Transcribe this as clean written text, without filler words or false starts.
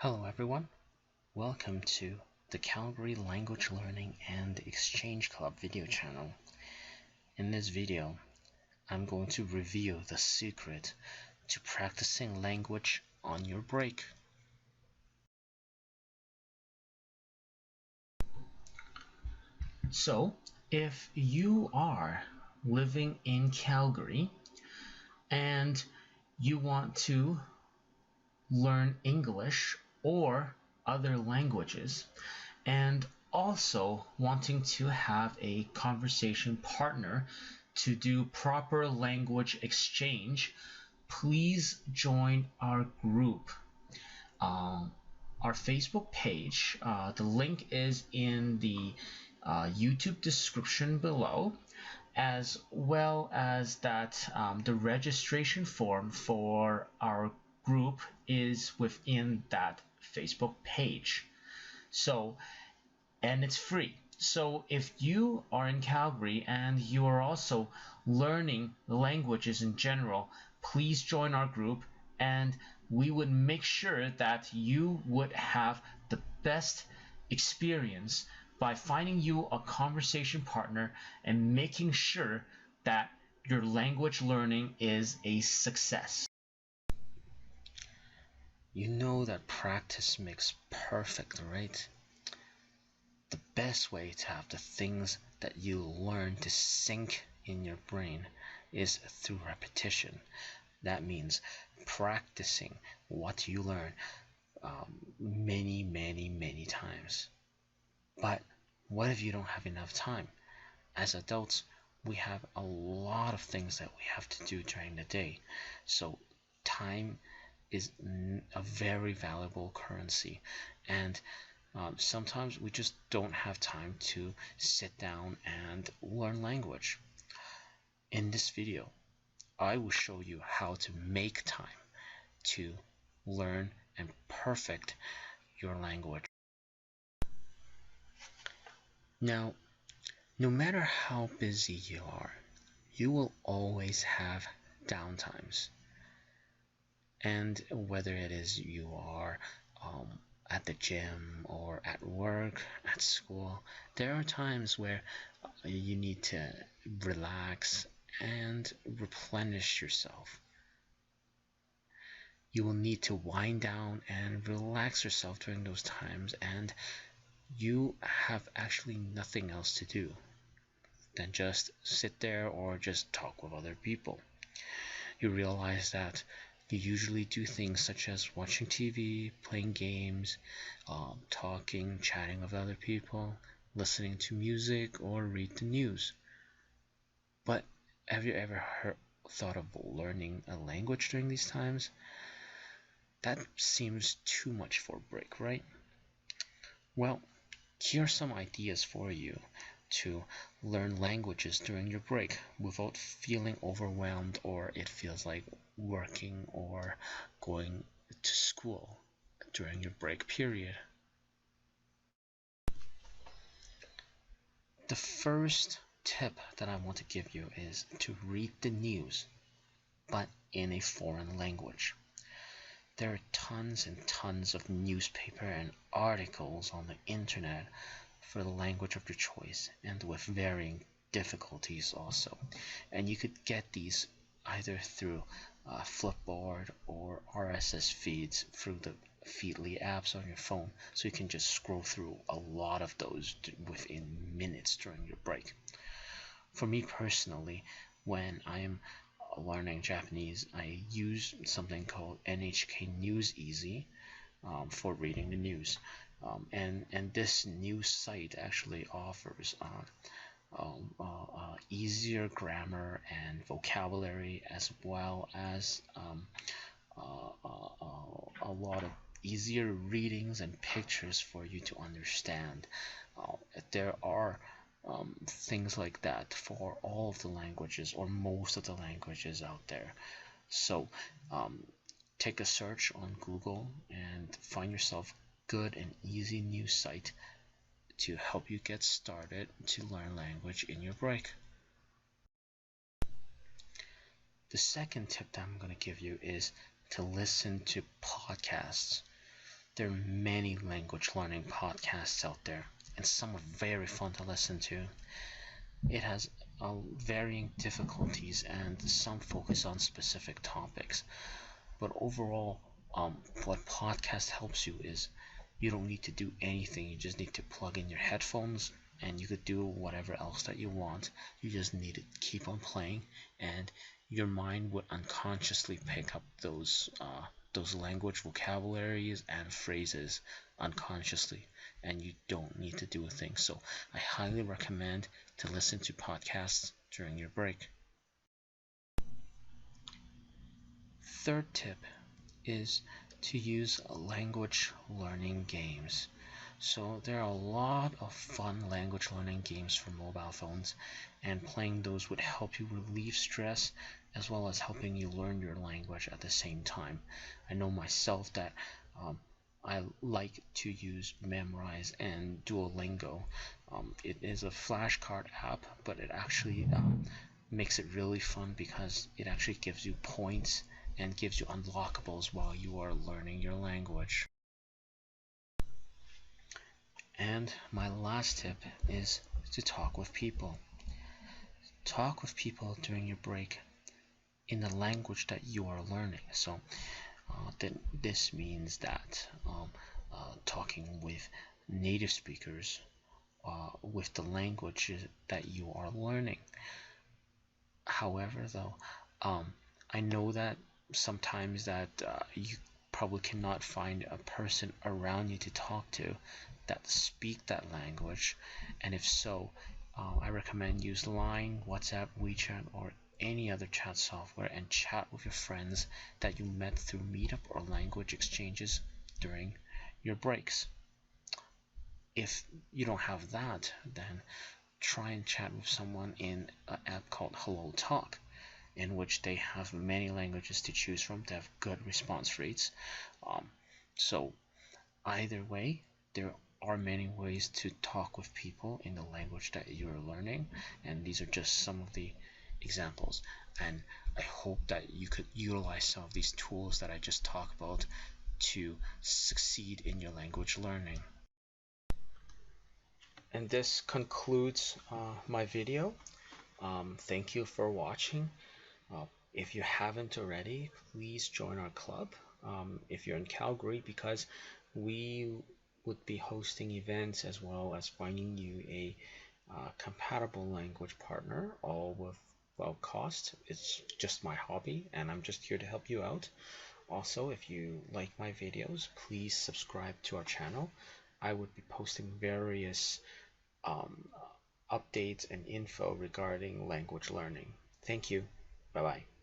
Hello everyone, welcome to the Calgary Language Learning and Exchange Club video channel. In this video, I'm going to reveal the secret to practicing language on your break. So, if you are living in Calgary and you want to learn English or other languages, and also wanting to have a conversation partner to do proper language exchange, please join our group. Our Facebook page, the link is in the YouTube description below, as well as that the registration form for our group is within that Facebook page. And it's free. So if you are in Calgary and you are also learning languages in general, please join our group, and we would make sure that you would have the best experience by finding you a conversation partner and making sure that your language learning is a success. You know that practice makes perfect, right? The best way to have the things that you learn to sink in your brain is through repetition. That means practicing what you learn many times. But what if you don't have enough time? As adults, we have a lot of things that we have to do during the day. So time is a very valuable currency, and sometimes we just don't have time to sit down and learn language. In this video, I will show you how to make time to learn and perfect your language. Now, no matter how busy you are, you will always have downtimes. And whether it is you are at the gym or at work, at school, there are times where you need to relax and replenish yourself. You will need to wind down and relax yourself during those times, and you have actually nothing else to do than just sit there or just talk with other people. You realize that you usually do things such as watching TV, playing games, talking, chatting with other people, listening to music, or read the news. But have you ever thought of learning a language during these times? That seems too much for a break, right? Well, here are some ideas for you to learn languages during your break without feeling overwhelmed or it feels like working or going to school during your break period. The first tip that I want to give you is to read the news, but in a foreign language. There are tons and tons of newspaper and articles on the internet for the language of your choice, and with varying difficulties also. And you could get these either through Flipboard or RSS feeds through the Feedly apps on your phone, so you can just scroll through a lot of those within minutes during your break. For me personally, when I am learning Japanese, I use something called NHK News Easy for reading the news. And this news site actually offers easier grammar and vocabulary, as well as a lot of easier readings and pictures for you to understand. There are things like that for all of the languages or most of the languages out there. So take a search on Google and find yourself good and easy news site to help you get started to learn language in your break. The second tip that I'm going to give you is to listen to podcasts. There are many language learning podcasts out there, and some are very fun to listen to. It has varying difficulties, and some focus on specific topics. But overall, what podcast helps you is you don't need to do anything. You just need to plug in your headphones, and you could do whatever else that you want. You just need to keep on playing, and your mind would unconsciously pick up those language vocabularies and phrases unconsciously, and you don't need to do a thing. So I highly recommend to listen to podcasts during your break. Third tip is to use language learning games. So there are a lot of fun language learning games for mobile phones, and playing those would help you relieve stress as well as helping you learn your language at the same time. I know myself that I like to use Memrise and Duolingo. It is a flashcard app, but it actually makes it really fun because it actually gives you points and gives you unlockables while you are learning your language. And my last tip is to talk with people. Talk with people during your break in the language that you are learning. So this means that talking with native speakers with the language that you are learning. However, though, I know that sometimes that you probably cannot find a person around you to talk to that speak that language, and if so, I recommend use Line, WhatsApp, WeChat, or any other chat software and chat with your friends that you met through Meetup or language exchanges during your breaks. If you don't have that, then try and chat with someone in an app called Hello Talk, in which they have many languages to choose from. They have good response rates. So either way, there are many ways to talk with people in the language that you're learning, and these are just some of the examples. And I hope that you could utilize some of these tools that I just talked about to succeed in your language learning. And this concludes my video. Thank you for watching. If you haven't already, please join our club if you're in Calgary, because we would be hosting events as well as finding you a compatible language partner, all without cost. It's just my hobby, and I'm just here to help you out. Also, if you like my videos, please subscribe to our channel. I would be posting various um, updates and info regarding language learning. Thank you. Bye bye.